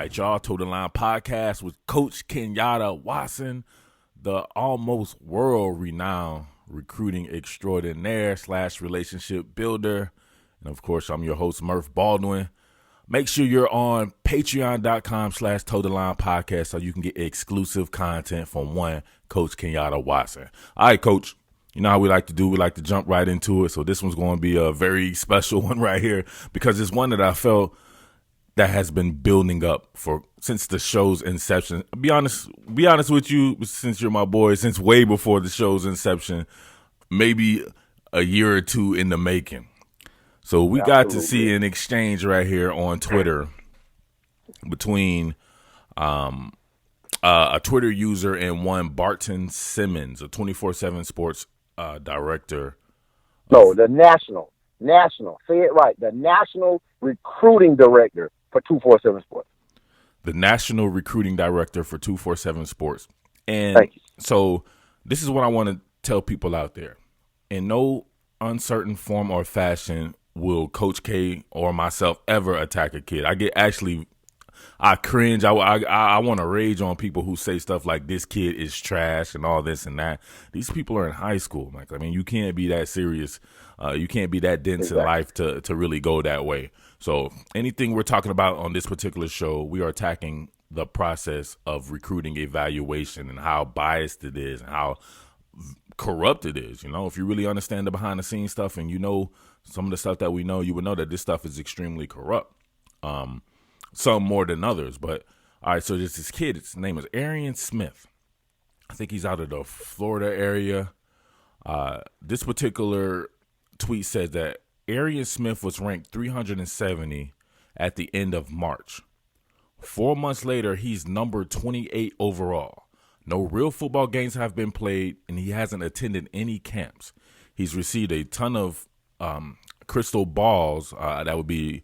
right, y'all. To the Line podcast with Coach Kenyatta Watson, the almost world-renowned recruiting extraordinaire / relationship builder. And, of course, I'm your host, Murph Baldwin. Make sure you're on patreon.com/To the Line podcast so you can get exclusive content from one Coach Kenyatta Watson. All right, Coach. You know how we like to do. We like to jump right into it. So this one's going to be a very special one right here because it's one that I felt that has been building up since the show's inception. Be honest with you, since you're my boy, since way before the show's inception, maybe a year or two in the making. So we got to see an exchange right here on Twitter between a Twitter user and one Barton Simmons, a 247Sports director. No, the national. Say it right. The national recruiting director for 247Sports. The national recruiting director for 247Sports. And Thank you. So this is what I want to tell people out there. In no uncertain form or fashion will Coach K or myself ever attack a kid. I cringe. I want to rage on people who say stuff like this kid is trash and all this and that. These people are in high school, Mike. I mean, you can't be that serious. You can't be that dense in life to really go that way. So anything we're talking about on this particular show, we are attacking the process of recruiting evaluation and how biased it is and how corrupt it is. You know, if you really understand the behind the scenes stuff and you know some of the stuff that we know, you would know that this stuff is extremely corrupt. Some more than others. But all right, so there's this kid. His name is Arian Smith. I think he's out of the Florida area. This particular tweet says that Arian Smith was ranked 370 at the end of March. 4 months later, he's number 28 overall. No real football games have been played, and he hasn't attended any camps. He's received a ton of crystal balls. That would be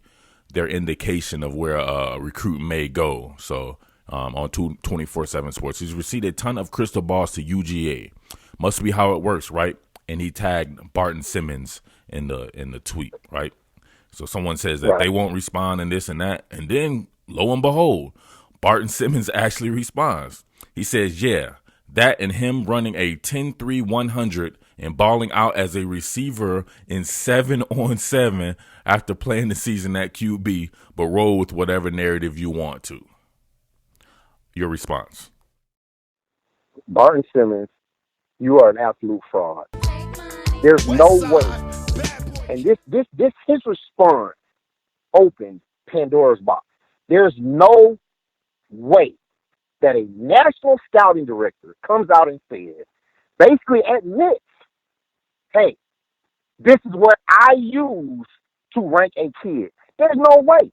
their indication of where a recruit may go. So on 247Sports, he's received a ton of crystal balls to UGA. Must be how it works, right? And he tagged Barton Simmons in the tweet, right? So someone says that they won't respond and this and that. And then, lo and behold, Barton Simmons actually responds. He says, yeah, that and him running a 10-3-100 and balling out as a receiver in 7-on-7 after playing the season at QB, but roll with whatever narrative you want to. Your response. Barton Simmons, you are an absolute fraud. There's no way. And his response opened Pandora's box. There's no way that a national scouting director comes out and says, basically admits, hey, this is what I use to rank a kid. There's no way.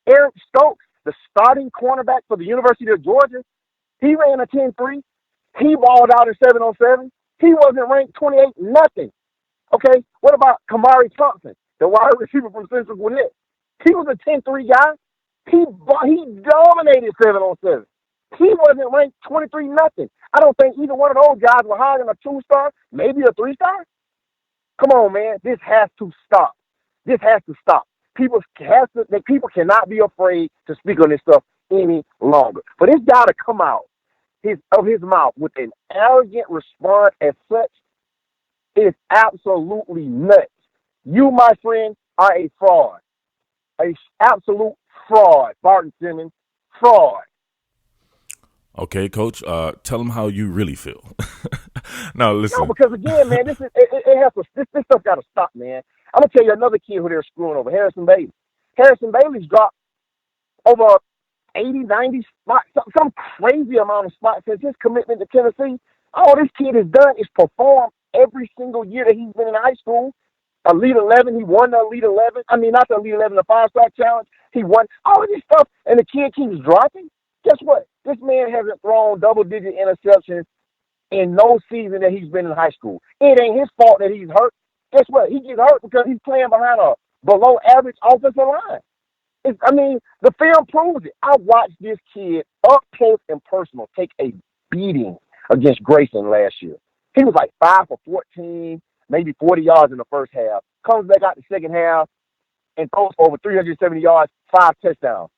Eric Stokes, the starting cornerback for the University of Georgia, he ran a 10-3. He balled out in 7-on-7. He wasn't ranked 28, nothing. Okay, what about Kamari Thompson, the wide receiver from Central Gwinnett? He was a 10-3 guy. He dominated 7-on-7. He wasn't ranked 23 nothing. I don't think either one of those guys were higher than a 2-star, maybe a 3-star. Come on, man. This has to stop. This has to stop. People cannot be afraid to speak on this stuff any longer. For this guy to come out of his mouth with an arrogant response as such is absolutely nuts. You, my friend, are a fraud. A absolute fraud, Barton Simmons. Fraud. Okay, Coach, tell them how you really feel. Now, listen. No, because again, man, this stuff got to stop, man. I'm going to tell you another kid who they're screwing over, Harrison Bailey. Harrison Bailey's dropped over 80, 90 spots, some crazy amount of spots since his commitment to Tennessee. All this kid has done is perform every single year that he's been in high school. Elite 11, he won the Elite 11. I mean, not the Elite 11, the 5-star challenge. He won all of this stuff, and the kid keeps dropping. Guess what? This man hasn't thrown double-digit interceptions in no season that he's been in high school. It ain't his fault that he's hurt. Guess what? He gets hurt because he's playing behind a below-average offensive line. The film proves it. I watched this kid up close and personal take a beating against Grayson last year. He was like 5 for 14, maybe 40 yards in the first half. Comes back out the second half and throws over 370 yards, 5 touchdowns.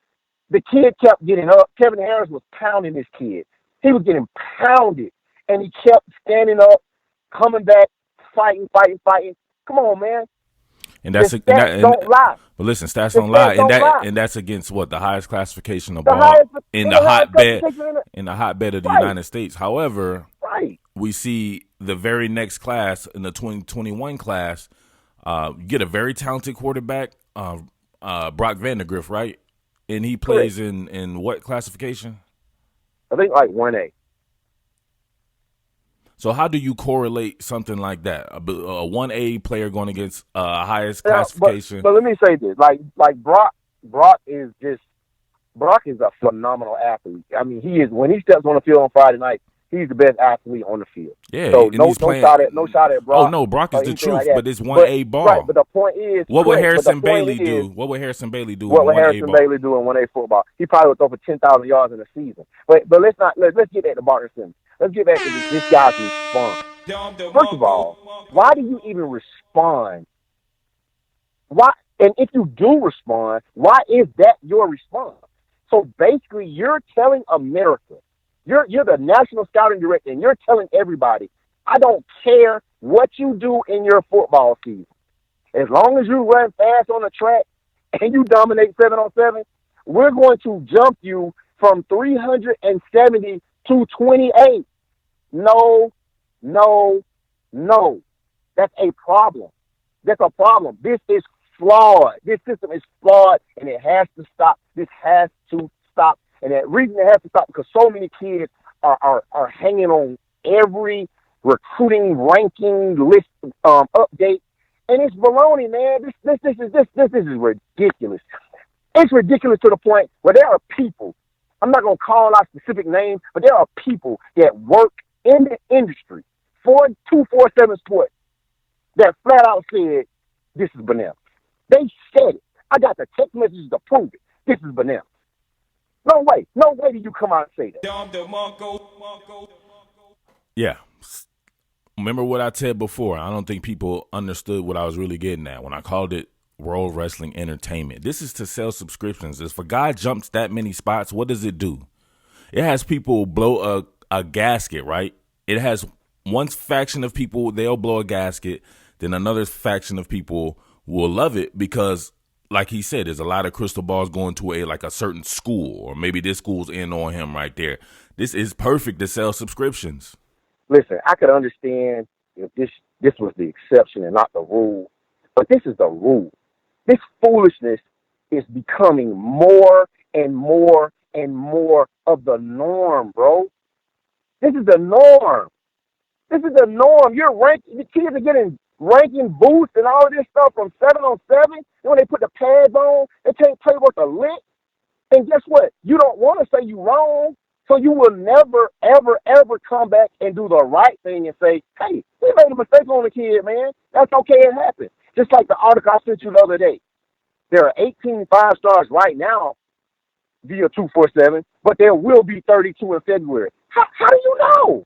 The kid kept getting up. Kevin Harris was pounding this kid. He was getting pounded, and he kept standing up, coming back, fighting. Come on, man. And that's the stats don't lie. But listen, stats don't lie, and that's against what, the highest classification of ball in the hotbed of the United States. However, we see the very next class in the 2021 class, get a very talented quarterback, Brock Vandegrift, right? And he plays in what classification? I think like 1A. So how do you correlate something like that? A 1A player going against highest classification? But let me say this: like Brock is a phenomenal athlete. I mean, he is, when he steps on the field on Friday night, he's the best athlete on the field. Yeah, so no shot at Brock. Oh no, Brock is the truth, but it's 1A ball. Right, but the point is, what would Harrison Bailey do? What would Harrison Bailey do? What would Harrison Bailey do in 1A football? He probably would throw for 10,000 yards in a season. But let's get back to Barton Simmons. Let's get back to this guy's response. First of all, why do you even respond? Why? And if you do respond, why is that your response? So basically, you're telling America, you're the national scouting director, and you're telling everybody, I don't care what you do in your football season. As long as you run fast on the track and you dominate 7-on-7, we're going to jump you from 370 to 28. No. That's a problem. That's a problem. This is flawed. This system is flawed, and it has to stop. This has to stop. And the reason it has to stop because so many kids are hanging on every recruiting ranking list update, and it's baloney, man. This is ridiculous. It's ridiculous to the point where there are people. I'm not gonna call out specific names, but there are people that work in the industry for 247Sports that flat out said this is bananas. They said it. I got the text messages to prove it. This is bananas. No way did you come out and say that. Yeah. Remember what I said before. I don't think people understood what I was really getting at when I called it World Wrestling Entertainment. This is to sell subscriptions. If a guy jumps that many spots, what does it do? It has people blow a gasket, right? It has one faction of people, they'll blow a gasket. Then another faction of people will love it because, like he said, there's a lot of crystal balls going to a certain school, or maybe this school's in on him right there. This is perfect to sell subscriptions. Listen, I could understand if this was the exception and not the rule, but this is the rule. This foolishness is becoming more and more and more of the norm, bro. This is the norm. You're ranking. The kids are getting ranking boosts and all of this stuff from 7-on-7. And when they put the pads on, they can't play worth a lick. And guess what? You don't want to say you're wrong, so you will never, ever, ever come back and do the right thing and say, hey, we made a mistake on the kid, man. That's okay. It happened. Just like the article I sent you the other day. There are 18 5-stars right now via 247, but there will be 32 in February. How do you know?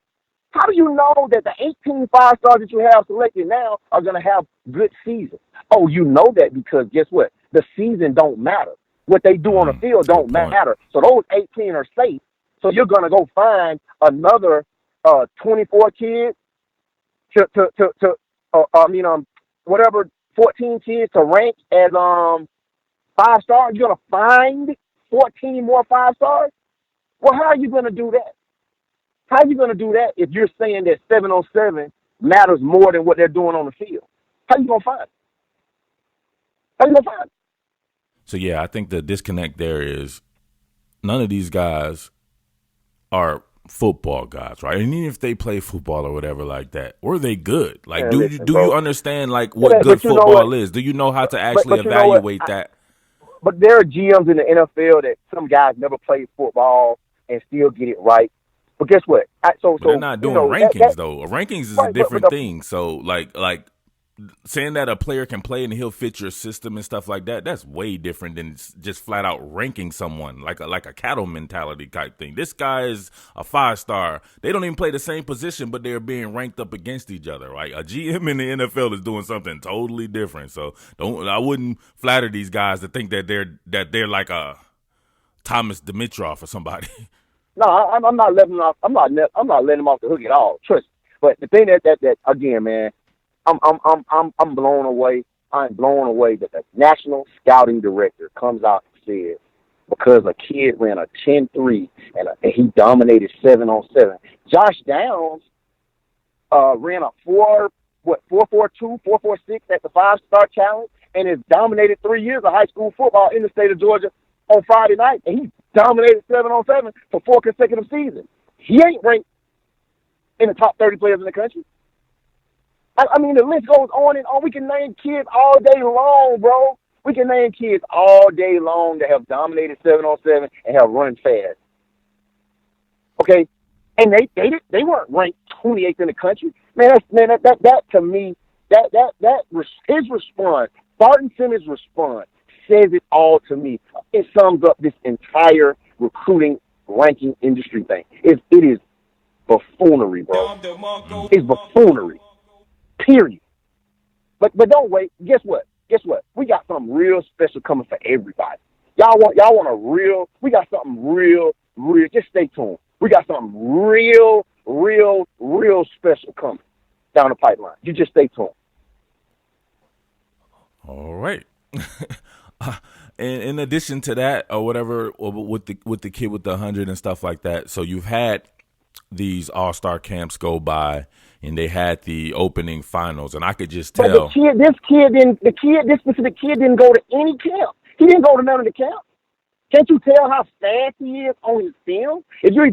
How do you know that the 18 5-stars that you have selected now are going to have good seasons? Oh, you know that because guess what? The season don't matter. What they do on the field don't matter. So those 18 are safe. So you're going to go find another 24 kids whatever 14 kids to rank as 5-stars. You're going to find 14 more 5-stars? Well, how are you going to do that? How are you going to do that if you're saying that 7-on-7 matters more than what they're doing on the field? How are you going to find it? So, yeah, I think the disconnect there is none of these guys are football guys, right? And even if they play football or whatever like that, or they good? Like, do you understand, like, what good football is? Do you know how to actually evaluate that? But there are GMs in the NFL that some guys never played football and still get it right. But guess what? So they're not doing rankings, though. Rankings is a different thing. So, like saying that a player can play and he'll fit your system and stuff like that, that's way different than just flat out ranking someone like a cattle mentality type thing. This guy is a 5-star. They don't even play the same position, but they're being ranked up against each other, right? A GM in the NFL is doing something totally different. So I wouldn't flatter these guys to think that they're like Thomas Dimitrov or somebody. No, I'm not letting him off. I'm not letting him off the hook at all. Trust me. But the thing that again, man, I'm blown away. I'm blown away that the national scouting director comes out and says because a kid ran a 10-3 and he dominated 7-on-7. Josh Downs ran a 4.42, 4.46 at the 5-star challenge and has dominated 3 years of high school football in the state of Georgia on Friday night, and he dominated 7-on-7 for 4 consecutive seasons. He ain't ranked in the top 30 players in the country. I mean, the list goes on and on. We can name kids all day long, bro. We can name kids all day long that have dominated 7-on-7 and have run fast. Okay, and they weren't ranked 28th in the country. That to me, his response, Barton Simmons' response, says it all to me. It sums up this entire recruiting ranking industry thing. It is buffoonery, bro. It's buffoonery. Period. But don't wait. Guess what? We got something real special coming for everybody. Y'all want a real? We got something real. Just stay tuned. We got something real special coming down the pipeline. You just stay tuned. All right. And in addition to that, or whatever, or with the kid with the 100 and stuff like that, so you've had these all-star camps go by, and they had the opening finals, and I could just tell. But this specific kid didn't go to any camp. He didn't go to none of the camps. Can't you tell how fast he is on his film? If you're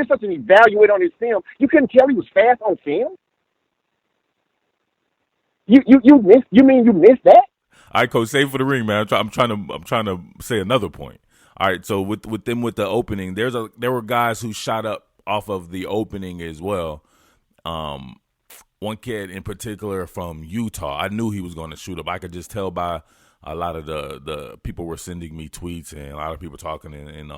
such an evaluator on his film, you couldn't tell he was fast on film. You missed that? All right, Coach, save for the ring, man. I'm trying to say another point. All right, so with the opening, there were guys who shot up off of the opening as well. One kid in particular from Utah, I knew he was going to shoot up. I could just tell by a lot of the people were sending me tweets and a lot of people talking in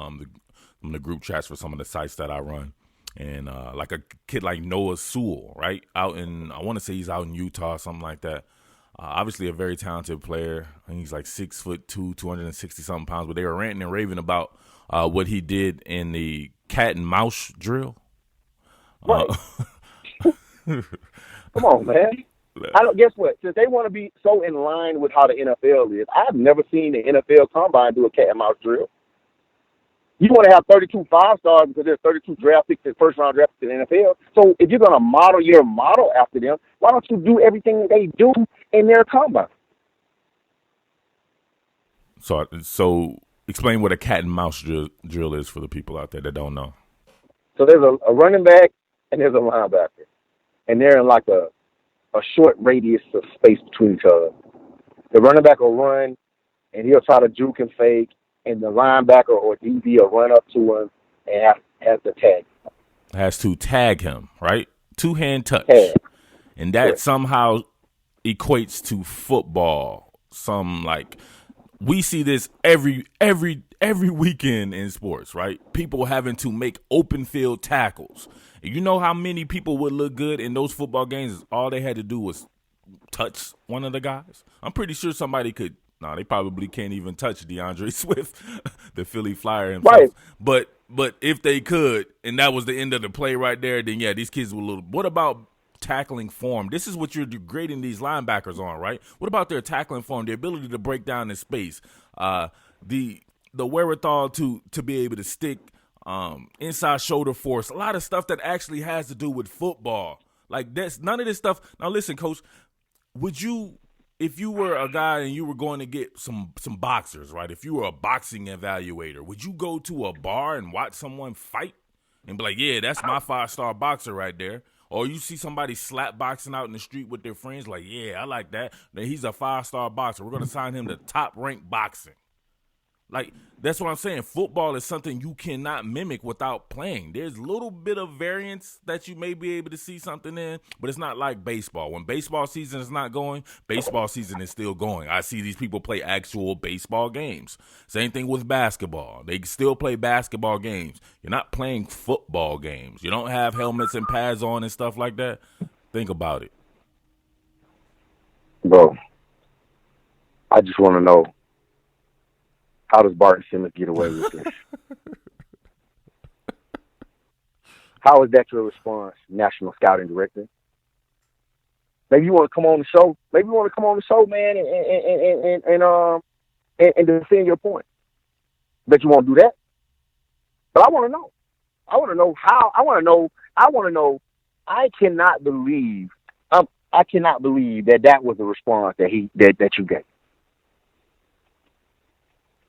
the group chats for some of the sites that I run. And like a kid like Noah Sewell, right? I want to say he's out in Utah, something like that. Obviously a very talented player. I think he's like 6'2", 260-something pounds. But they were ranting and raving about what he did in the cat and mouse drill. Right. Come on, man. Guess what? Since they want to be so in line with how the NFL is, I've never seen the NFL combine do a cat and mouse drill. You want to have 32 5-stars because there's 32 draft picks, first-round draft picks in the NFL. So if you're going to model your model after them, why don't you do everything they do in their combine? So explain what a cat and mouse drill is for the people out there that don't know. So there's a running back and there's a linebacker, and they're in like a short radius of space between each other. The running back will run, and he'll try to juke and fake, and the linebacker or DB will run up to him and has to tag him. Has to tag him, right? Two-hand touch. Tag. And that somehow equates to football. We see this every weekend in sports, right? People having to make open field tackles. And you know how many people would look good in those football games? All they had to do was touch one of the guys. I'm pretty sure somebody could. No, they probably can't even touch DeAndre Swift, the Philly Flyer himself. Right. But if they could, and that was the end of the play right there, then yeah, these kids were little. What about tackling form? This is what you're grading these linebackers on, right? What about their tackling form, the ability to break down in space, the wherewithal to be able to stick, inside shoulder force, a lot of stuff that actually has to do with football. Like that's none of this stuff. Now listen, Coach, would you, if you were a guy and you were going to get some boxers, right? If you were a boxing evaluator, would you go to a bar and watch someone fight and be like, yeah, that's my 5-star boxer right there? Or you see somebody slap boxing out in the street with their friends, like, yeah, I like that. Then he's a 5-star boxer. We're going to sign him to top-ranked boxing. Like, that's what I'm saying. Football is something you cannot mimic without playing. There's a little bit of variance that you may be able to see something in, but it's not like baseball. When baseball season is not going, baseball season is still going. I see these people play actual baseball games. Same thing with basketball. They still play basketball games. You're not playing football games. You don't have helmets and pads on and stuff like that. Think about it. Bro, I just want to know, How does Barton Simmons get away with this? How is that your response, National Scouting Director? Maybe you want to come on the show. Maybe you want to come on the show, man, and defend your point. Bet you won't do that. But I want to know. I want to know how. I want to know. I cannot believe. I cannot believe that was the response that you gave.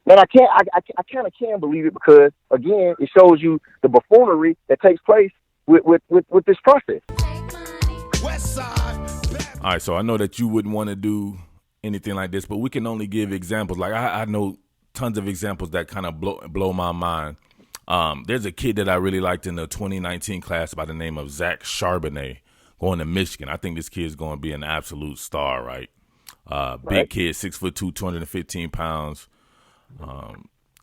And I can't. I kind of can believe it because again, it shows you the buffoonery that takes place with this process. All right, so I know that you wouldn't want to do anything like this, but we can only give examples. Like I know tons of examples that kind of blow my mind. There's a kid that I really liked in the 2019 class by the name of Zach Charbonnet going to Michigan. I think this kid is going to be an absolute star, right? Big kid, 6'2", 215 pounds.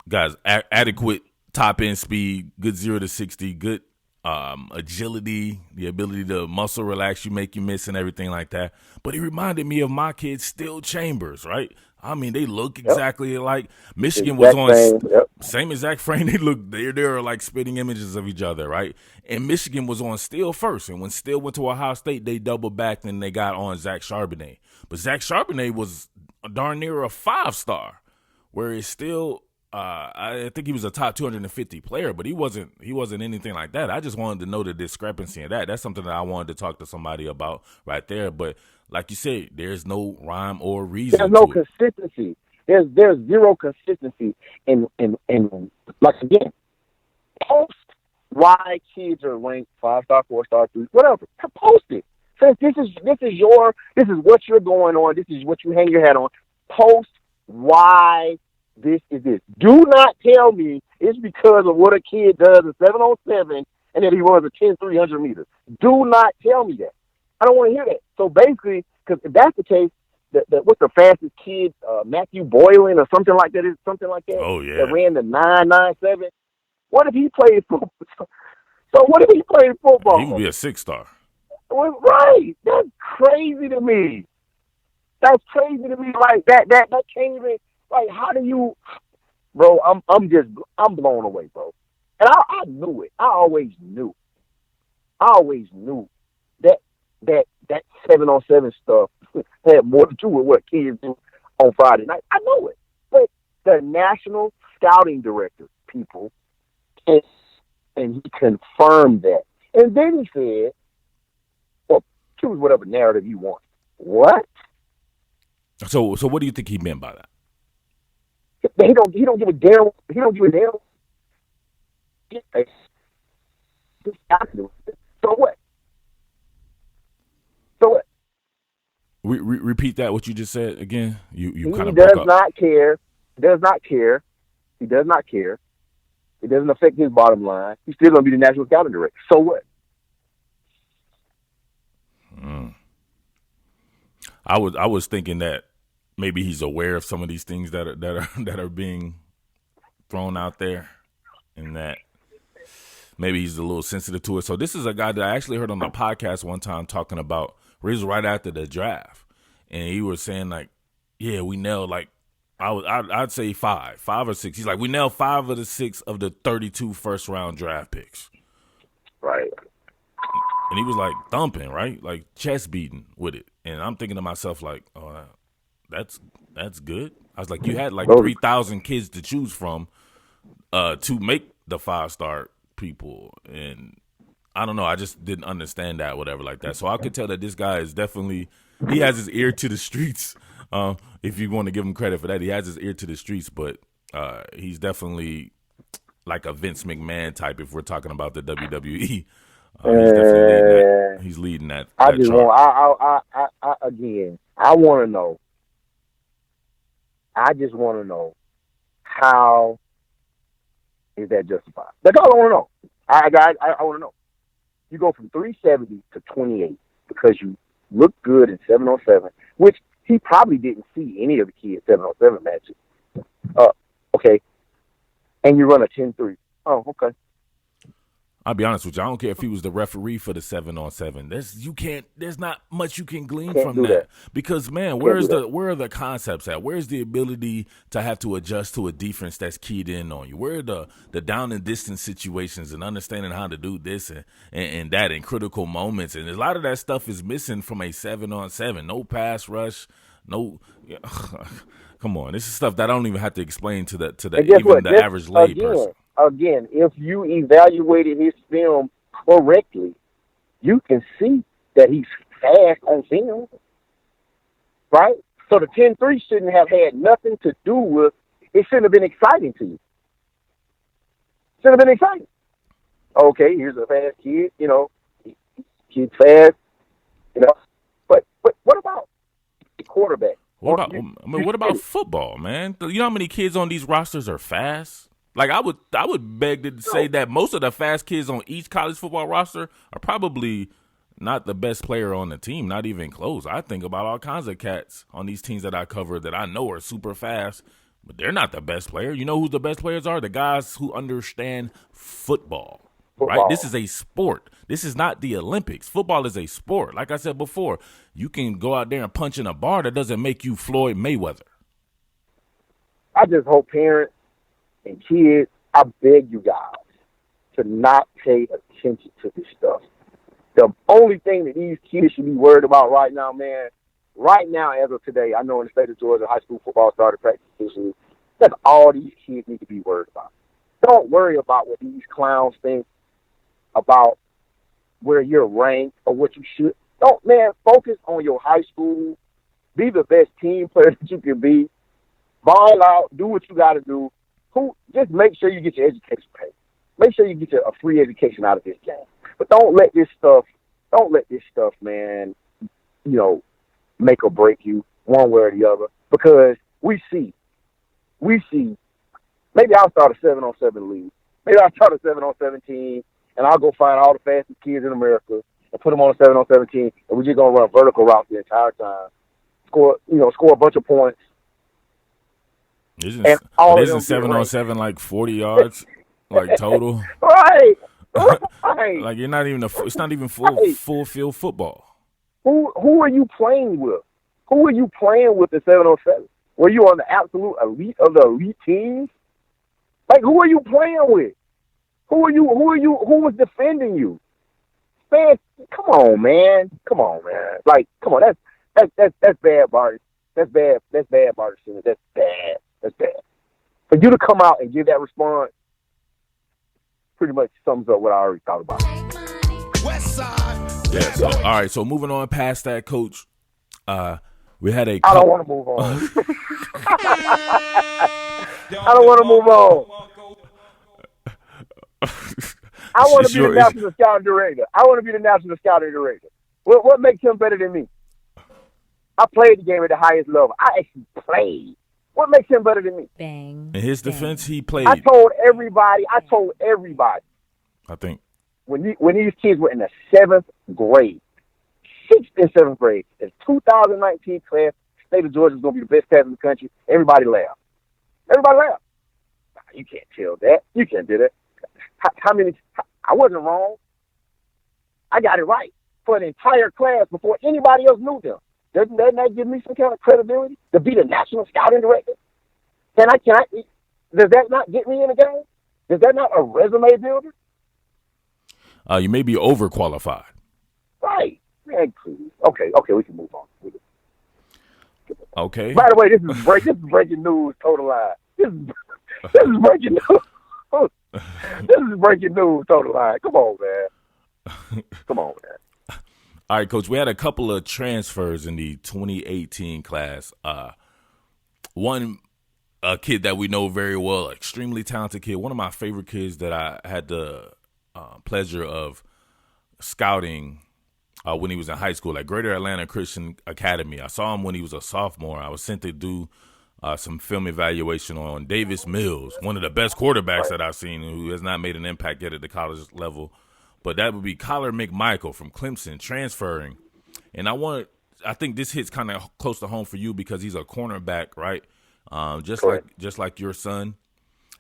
Guys, adequate top end speed, good 0 to 60, good agility, the ability to muscle relax you, make you miss, and everything like that. But he reminded me of my kid, Still Chambers, right? I mean, they look exactly alike. Michigan was on same exact frame. They're like spitting images of each other, right? And Michigan was on Still first. And when Still went to Ohio State, they doubled back and they got on Zach Charbonnet. But Zach Charbonnet was darn near a 5-star, whereas Still, I think he was a top 250 player, but he wasn't anything like that. I just wanted to know the discrepancy in that. That's something that I wanted to talk to somebody about right there. But like you said, there's no rhyme or reason. There's no consistency. There's zero consistency in like again, post why kids are ranked 5-star, 4-star, 3, whatever. Post it. Since this is what you're going on. This is what you hang your hat on. Post why this is this. Do not tell me it's because of what a kid does a 7-on-7 and then he runs a 10 300 meters. Do not tell me that. I don't want to hear that. So basically, because if that's the case, what's the fastest kid, Matthew Boylan or something like that? Oh yeah, that ran the 9.97. What if he played football? So what if he played football? He would be a 6-star. Well, right. That's crazy to me. Like that can't even. Like, how do you, bro? I'm blown away, bro. And I knew it. I always knew that 7-on-7 stuff had more to do with what kids do on Friday night. I know it, but the National Scouting Director, people, and he confirmed that, and then he said, "Well, choose whatever narrative you want." What? So what do you think he meant by that? He don't give a damn. He don't give a damn. So what? Repeat that. What you just said again. You kind of does not care. Does not care. He does not care. It doesn't affect his bottom line. He's still going to be the National Scouting Director. So what? I was thinking that maybe he's aware of some of these things that are being thrown out there, and that maybe he's a little sensitive to it. So this is a guy that I actually heard on the podcast one time talking about. It was right after the draft, and he was saying like, "Yeah, we nailed like I'd say 5 or 6." He's like, "We nailed 5 of the 6 of the 32 first-round draft picks." Right. And he was like thumping, right, like chest beating with it. And I'm thinking to myself like, "Oh, that's good." I was like, "You had like 3,000 kids to choose from to make the 5-star people," and I don't know. I just didn't understand that, whatever, like that. So I could tell that this guy is definitely, he has his ear to the streets. If you want to give him credit for that, he has his ear to the streets, but he's definitely like a Vince McMahon type if we're talking about the WWE. He's definitely leading that. I just chart. I want to know. I just want to know, how is that justified? That's all I want to know. I want to know. You go from 370 to 28 because you look good in 7-on-7, which he probably didn't see any of the kids' 7-on-7 matches. Okay. And you run a 10-3. Oh, okay. I'll be honest with you. I don't care if he was the referee for the 7-on-7. There's not much you can glean Can't from do that. Because man, where are the concepts at? Where's the ability to have to adjust to a defense that's keyed in on you? Where are the down and distance situations and understanding how to do this and that in critical moments? And a lot of that stuff is missing from a 7-on-7. No pass rush, no. Come on, this is stuff that I don't even have to explain to the average lay person. Again, if you evaluated his film correctly, you can see that he's fast on film, right? So the 10-3 shouldn't have had nothing to do with, it shouldn't have been exciting to you. Shouldn't have been exciting. Okay, here's a fast kid, kid's fast, But what about the quarterback? What about football, man? You know how many kids on these rosters are fast? Like I would beg to say that most of the fast kids on each college football roster are probably not the best player on the team, not even close. I think about all kinds of cats on these teams that I cover that I know are super fast, but they're not the best player. You know who the best players are? The guys who understand football. Right? This is a sport. This is not the Olympics. Football is a sport. Like I said before, you can go out there and punch in a bar. That doesn't make you Floyd Mayweather. I just hope parents and kids, I beg you guys to not pay attention to this stuff. The only thing that these kids should be worried about right now, man, right now as of today, I know in the state of Georgia, high school football started practice officially. That's all these kids need to be worried about. Don't worry about what these clowns think about where you're ranked or what you should. Don't, man, focus on your high school. Be the best team player that you can be. Ball out. Do what you got to do. Just make sure you get your education paid. Make sure you get a free education out of this game. But don't let this stuff, man, make or break you one way or the other. Because we see, maybe I'll start a 7-on-7 league. Maybe I'll start a 7-on-7 team, and I'll go find all the fastest kids in America and put them on a 7-on-7 team, and we're just going to run vertical routes the entire time. Score a bunch of points. Isn't 7-on-7 like 40 yards, like total? Right. Like you're not even it's not even full field football. Who are you playing with? Who are you playing with the 7-on-7? Were you on the absolute elite of the elite teams? Like who are you playing with? Who was defending you? Man, come on, man. Like, come on, that's bad, Barton. That's bad, Barton Simmons. That's bad. For you to come out and give that response pretty much sums up what I already thought about. Yeah, so all right, so moving on past that, Coach, we had I don't want to move on. I don't want to move on. I want to be the national scouting director. What makes him better than me? I played the game at the highest level. I actually played. What makes him better than me? Bang. In his defense, he played. I told everybody. I think. When these kids were in the 7th grade, 6th and 7th grade, the 2019 class, state of Georgia is going to be the best class in the country. Everybody laughed. You can't tell that. You can't do that. I wasn't wrong. I got it right for an entire class before anybody else knew them. Doesn't that give me some kind of credibility to be the national scouting director? Does that not get me in the game? Is that not a resume builder? You may be overqualified. Right. Man, please. Okay, we can move on. Okay. By the way, this is breaking news, total lie. This is breaking news. This is breaking news, total lie. Come on, man. All right, Coach, we had a couple of transfers in the 2018 class. One, a kid that we know very well, extremely talented kid, one of my favorite kids that I had the pleasure of scouting when he was in high school at Greater Atlanta Christian Academy. I saw him when he was a sophomore. I was sent to do some film evaluation on Davis Mills, one of the best quarterbacks that I've seen who has not made an impact yet at the college level. But that would be Kyler McMichael from Clemson transferring. And I think this hits kind of close to home for you because he's a cornerback, right? Just like your son.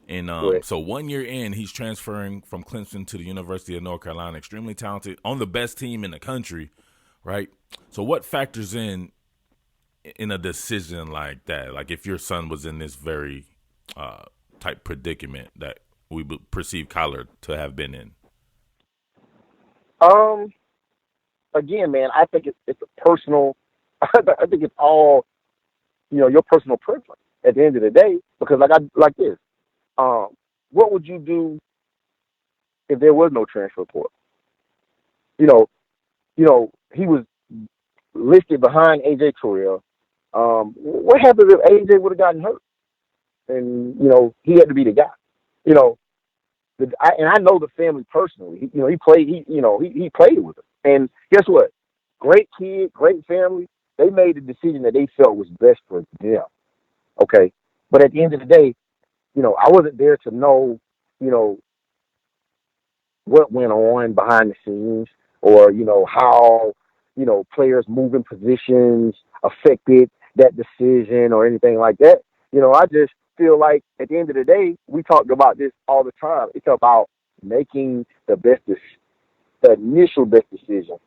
And so 1 year in, he's transferring from Clemson to the University of North Carolina. Extremely talented, on the best team in the country, right? So what factors in a decision like that? Like if your son was in this very type predicament that we would perceive Kyler to have been in? Again, man, I think it's a personal. I think it's all, your personal preference at the end of the day. Because like this. What would you do if there was no transfer portal? He was listed behind AJ Terrell. What happens if AJ would have gotten hurt? And, he had to be the guy. And I know the family personally. He played. He played with him. And guess what? Great kid, great family. They made the decision that they felt was best for them. Okay, but at the end of the day, I wasn't there to know, what went on behind the scenes, or how players moving positions affected that decision or anything like that. I just feel like at the end of the day, we talked about this all the time. It's about making the initial best decision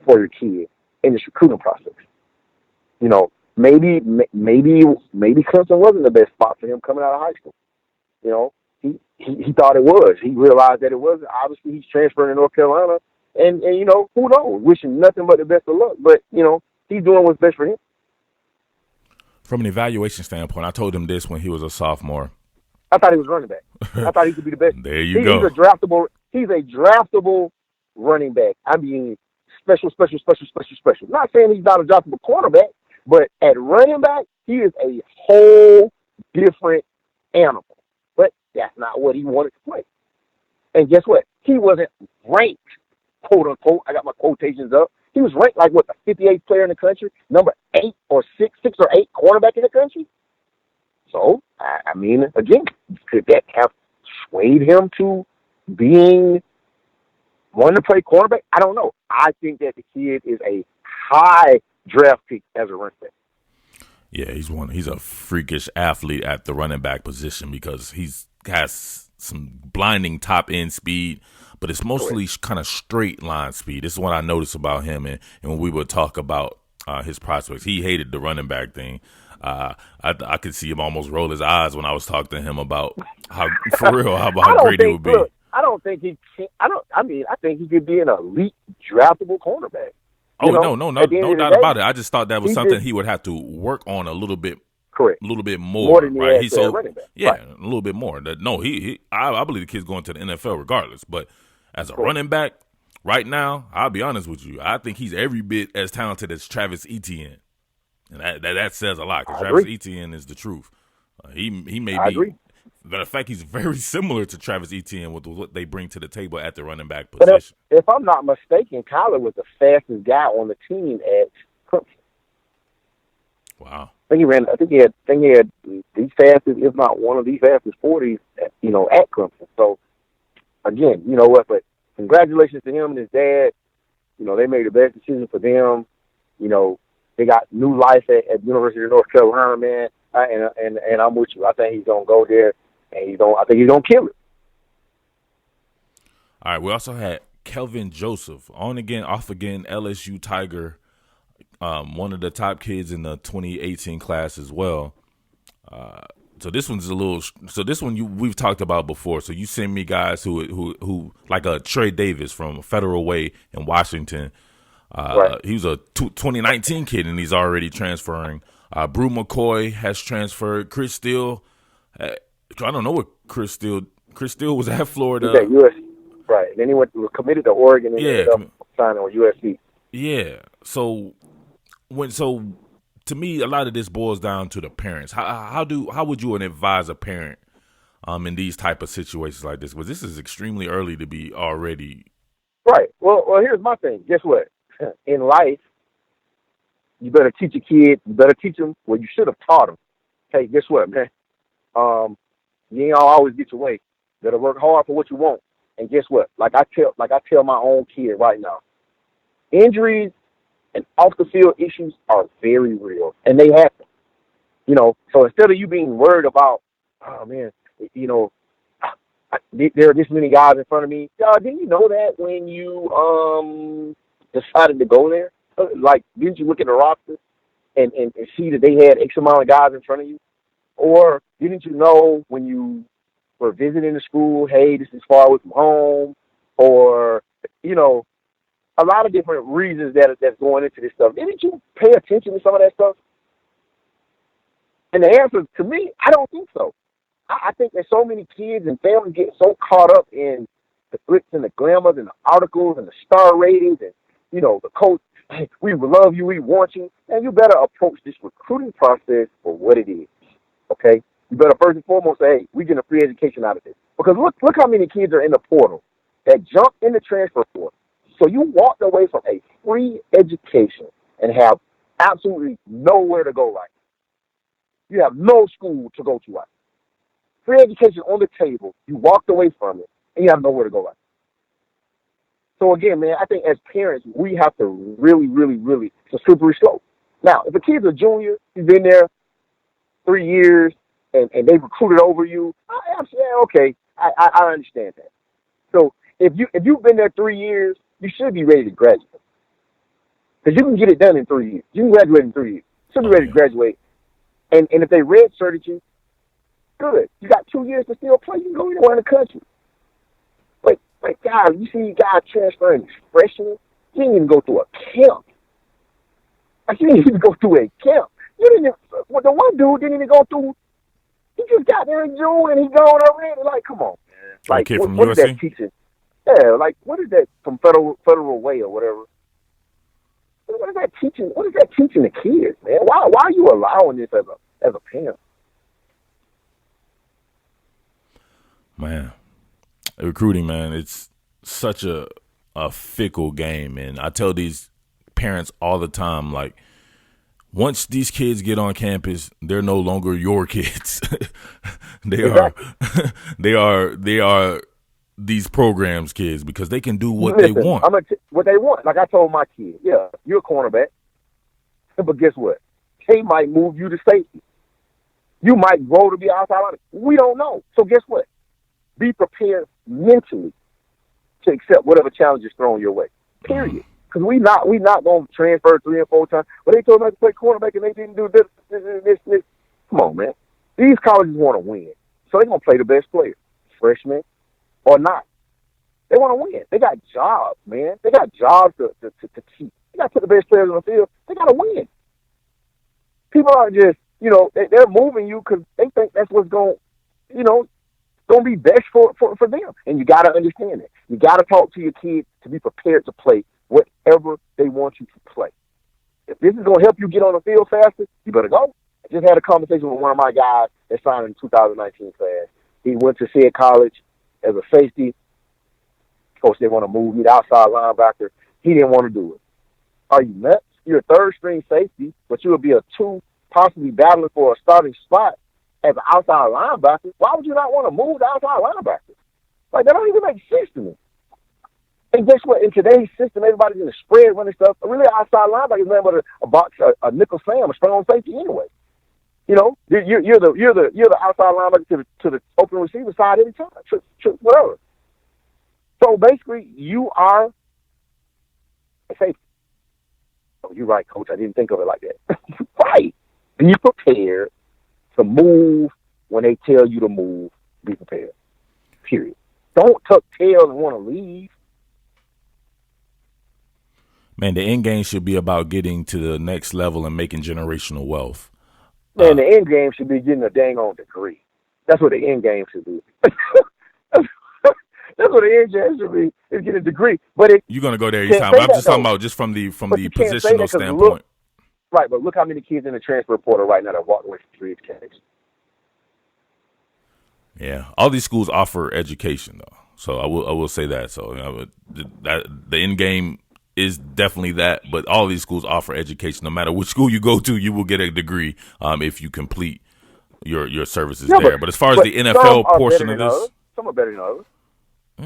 for your kid in this recruiting process. Maybe Clemson wasn't the best spot for him coming out of high school. He thought it was. He realized that it wasn't. Obviously, he's transferring to North Carolina, and who knows? Wishing nothing but the best of luck. But he's doing what's best for him. From an evaluation standpoint, I told him this when he was a sophomore. I thought he was running back. I thought he could be the best. There you go. He's a draftable running back. I mean, special. Not saying he's not a draftable quarterback, but at running back, he is a whole different animal. But that's not what he wanted to play. And guess what? He wasn't ranked, quote unquote. I got my quotations up. He was ranked like the 58th player in the country, number 8 or 6 or 8 quarterback in the country. So, I mean, again, could that have swayed him to being wanting to play quarterback? I don't know. I think that the kid is a high draft pick as a running back. Yeah, he's a freakish athlete at the running back position because has some blinding top end speed, but it's mostly kind of straight line speed. This is what I noticed about him, and when we would talk about his prospects, he hated the running back thing. I could see him almost roll his eyes when I was talking to him about how great he would be. Look, I think he could be an elite draftable cornerback. Oh, no doubt about it. I just thought that was something he would have to work on a little bit. Correct. A little bit more than right? He's so running back. Yeah, right. A little bit more. I believe the kid's going to the NFL regardless. But as a running back right now, I'll be honest with you, I think he's every bit as talented as Travis Etienne, and that says a lot because Travis Etienne is the truth. He may be. Agree. Matter of fact, he's very similar to Travis Etienne with what they bring to the table at the running back position. But if I'm not mistaken, Kyler was the fastest guy on the team at Clemson. Wow. I think he had the fastest, if not one of the fastest 40s, at Clemson. So again, you know what? But congratulations to him and his dad. They made the best decision for them. They got new life at the University of North Carolina, man. And I'm with you. I think he's gonna go there, and I think he's gonna kill it. All right. We also had Kelvin Joseph, on again, off again, LSU Tiger. One of the top kids in the 2018 class as well. So this one we've talked about before. So you send me guys who like a Trey Davis from Federal Way in Washington. Right. He was a 2019 kid and he's already transferring. Brew McCoy has transferred. Chris Steele, I don't know what Chris Steele was at Florida. He's at USC. Right. And then he was committed to Oregon and ended up signing with USC. Yeah. So to me, a lot of this boils down to the parents. How would you advise a parent in these type of situations like this? Because this is extremely early to be already. Right. Well, here's my thing. Guess what? In life, you better teach a kid. You better teach them what you should have taught them. Hey, guess what, man? You ain't gonna always get your way. You better work hard for what you want. And guess what? Like I tell my own kid right now, injuries and off the field issues are very real, and they happen. So instead of you being worried about, oh man, There are this many guys in front of me. Didn't you know that when you decided to go there? Like, didn't you look at the roster and see that they had X amount of guys in front of you? Or didn't you know when you were visiting the school, hey, this is far away from home? Or, a lot of different reasons that's going into this stuff. Didn't you pay attention to some of that stuff? And the answer to me, I don't think so. I think that so many kids and families get so caught up in the glitz and the glamours and the articles and the star ratings and, the coach, hey, we love you, we want you. And you better approach this recruiting process for what it is, okay? You better first and foremost say, hey, we get a free education out of this. Because look how many kids are in the portal that jump in the transfer portal. So you walked away from a free education and have absolutely nowhere to go right now. You have no school to go to right now. Free education on the table, you walked away from it, and you have nowhere to go right now. So again, man, I think as parents, we have to really, really, really, it's a slippery slope. Now, if a kid's a junior, he's been there 3 years, and they recruited over you, okay, I understand that. So if you've been there 3 years, you should be ready to graduate. Because you can get it done in 3 years. You can graduate in 3 years. You should be ready to graduate. And if they red-shirted you, good. You got 2 years to still play. You can go anywhere in the country. But guys, you see guys transferring freshmen. You didn't even go through a camp. You didn't even go through a camp. The one dude didn't even go through. He just got there in June and he gone already. Like, come on, man. Like, what is that teaching? Yeah, like, what is that from Federal Way or whatever? What is that teaching? What is that teaching the kids, man? Why are you allowing this as a parent? Man, recruiting, man, it's such a fickle game. And I tell these parents all the time, like, once these kids get on campus, they're no longer your kids. They are these programs kids because they can do what they want. What they want. Like I told my kid, yeah, you're a cornerback. But guess what? They might move you to safety. You might grow to be outside linebacker. We don't know. So guess what? Be prepared mentally to accept whatever challenge is thrown your way. Period. Because we not going to transfer 3 or 4 times. But they told me to play quarterback and they didn't do this. Come on, man. These colleges want to win. So they're going to play the best player, freshman or not. They want to win. They got jobs, man. They got jobs to keep. They got to put the best players on the field. They got to win. People aren't just, they're moving you because they think that's what's going to be best for them. And you got to understand that. You got to talk to your kids to be prepared to play whatever they want you to play. If this is going to help you get on the field faster, you better go. I just had a conversation with one of my guys that signed in the 2019 class. He went to said college as a safety. Coach, they want to move me to outside linebacker. He didn't want to do it. Are you nuts? You're a third-string safety, but you would be a 2, possibly battling for a starting spot as an outside linebacker. Why would you not want to move to outside linebacker? Like, that don't even make sense to me. And guess what? In today's system, everybody's in the spread running stuff. Really, outside linebacker is nothing but a box, a nickel slam, a strong safety anyway. You're the outside linebacker to the open receiver side every time, whatever. So basically, you are a safety. Oh, you're right, Coach. I didn't think of it like that. Right. Be prepared to move when they tell you to move. Be prepared. Period. Don't tuck tail and want to leave. Man, the end game should be about getting to the next level and making generational wealth. Man, the end game should be getting a dang on degree. That's what the end game should be. That's what the end game should be, is get a degree. But you're gonna go there each time. I'm just talking about just from the positional standpoint. Right, but look how many kids in the transfer portal right now that walk away from free education. Yeah, all these schools offer education though, so I will say that. So that the end game is definitely that, but all these schools offer education. No matter which school you go to, you will get a degree if you complete your services there. But as far as the NFL portion of this, some are better than others.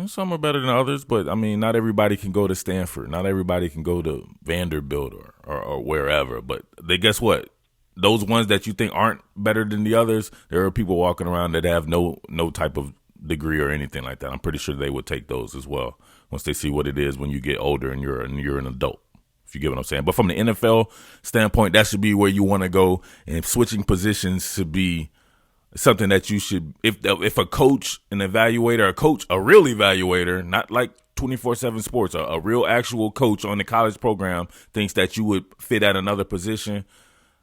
Some are better than others, but I mean, not everybody can go to Stanford. Not everybody can go to Vanderbilt or wherever. But guess what? Those ones that you think aren't better than the others, there are people walking around that have no type of degree or anything like that. I'm pretty sure they would take those as well once they see what it is when you get older and you're an adult, if you get what I'm saying. But from the NFL standpoint, that should be where you want to go, and switching positions should be something that you should, if a coach, an evaluator, a real evaluator, not like 247 Sports, a real actual coach on the college program thinks that you would fit at another position,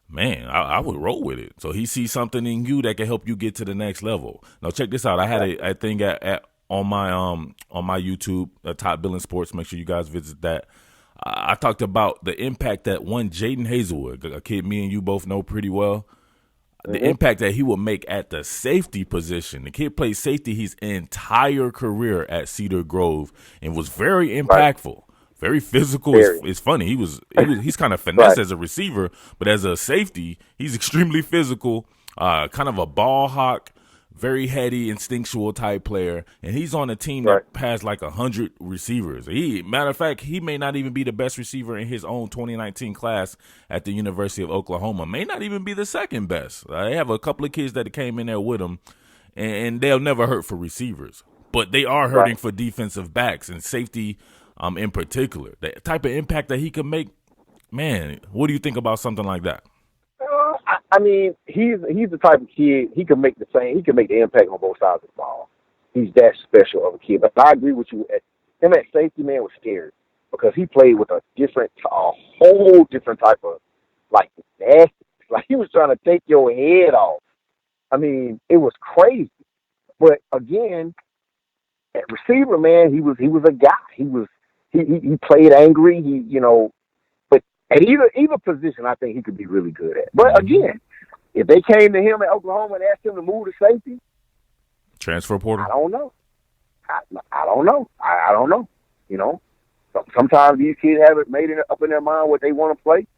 man, I would roll with it. So he sees something in you that can help you get to the next level. Now check this out. I had a thing on my YouTube, Top Billin Sports. Make sure you guys visit that. I talked about the impact that one Jaden Hazelwood, a kid me and you both know pretty well, the impact that he will make at the safety position. The kid played safety his entire career at Cedar Grove and was very impactful, very physical. It's funny. He's kind of finesse as a receiver, but as a safety, he's extremely physical, kind of a ball hawk, very heady, instinctual type player, and he's on a team that has like 100 receivers. Matter of fact, he may not even be the best receiver in his own 2019 class at the University of Oklahoma. May not even be the second best. They have a couple of kids that came in there with him, and they'll never hurt for receivers, but they are hurting for defensive backs and safety in particular. The type of impact that he can make, man, what do you think about something like that? I mean, he's the type of kid, he can make the impact on both sides of the ball. He's that special of a kid. But I agree with you. Him at safety, man, was scary because he played with a whole different type of, like, nasty. Like, he was trying to take your head off. I mean, it was crazy. But again, at receiver, man, he was a guy. He played angry. But at either position, I think he could be really good at. But again, if they came to him at Oklahoma and asked him to move to safety, transfer portal, I don't know. I don't know. I don't know. Sometimes these kids have it made it up in their mind what they want to play,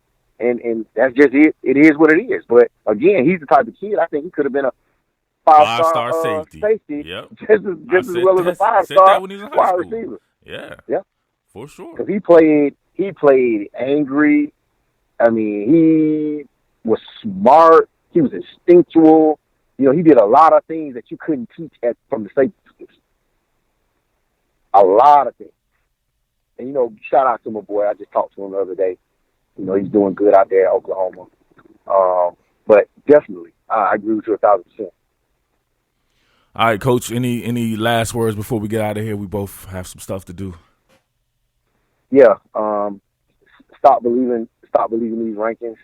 and that's just it. It is what it is. But again, he's the type of kid. I think he could have been a five-star safety. Yep. just as well as a five-star wide receiver. Yeah, for sure. Because he played angry. I mean, he was smart. He was instinctual. He did a lot of things that you couldn't teach from the safety position. A lot of things. And, shout out to my boy. I just talked to him the other day. He's doing good out there at Oklahoma. But definitely, I agree with you 1,000%. All right, Coach, any last words before we get out of here? We both have some stuff to do. Yeah. Stop believing these rankings.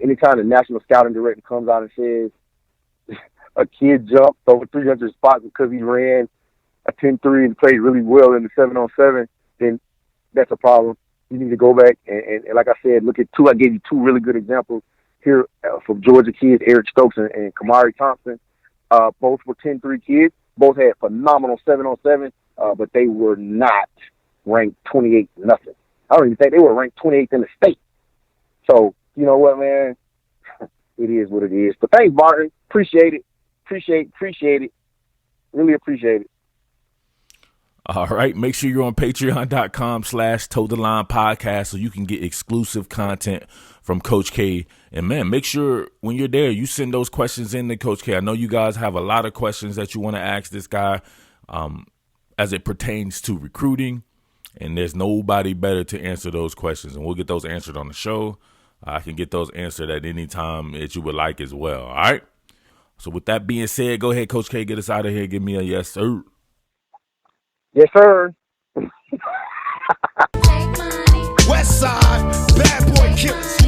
Anytime the National Scouting Director comes out and says a kid jumped over 300 spots because he ran a 10-3 and played really well in the 7-on-7, then that's a problem. You need to go back and like I said, look at I gave you two really good examples here from Georgia kids, Eric Stokes and Kamari Thompson. Both were 10-3 kids. Both had phenomenal 7-on-7, but they were not ranked 28 nothing. I don't even think they were ranked 28th in the state. So, you know what, man? It is what it is. But thanks, Barton. Appreciate it. Appreciate it. Really appreciate it. All right. Make sure you're on patreon.com/Toe the Line Podcast so you can get exclusive content from Coach K. And, man, make sure when you're there, you send those questions in to Coach K. I know you guys have a lot of questions that you want to ask this guy as it pertains to recruiting. And there's nobody better to answer those questions. And we'll get those answered on the show. I can get those answered at any time that you would like as well. All right. So with that being said, go ahead, Coach K, get us out of here. Give me a yes, sir. Yes, sir. West Side, bad boy killers.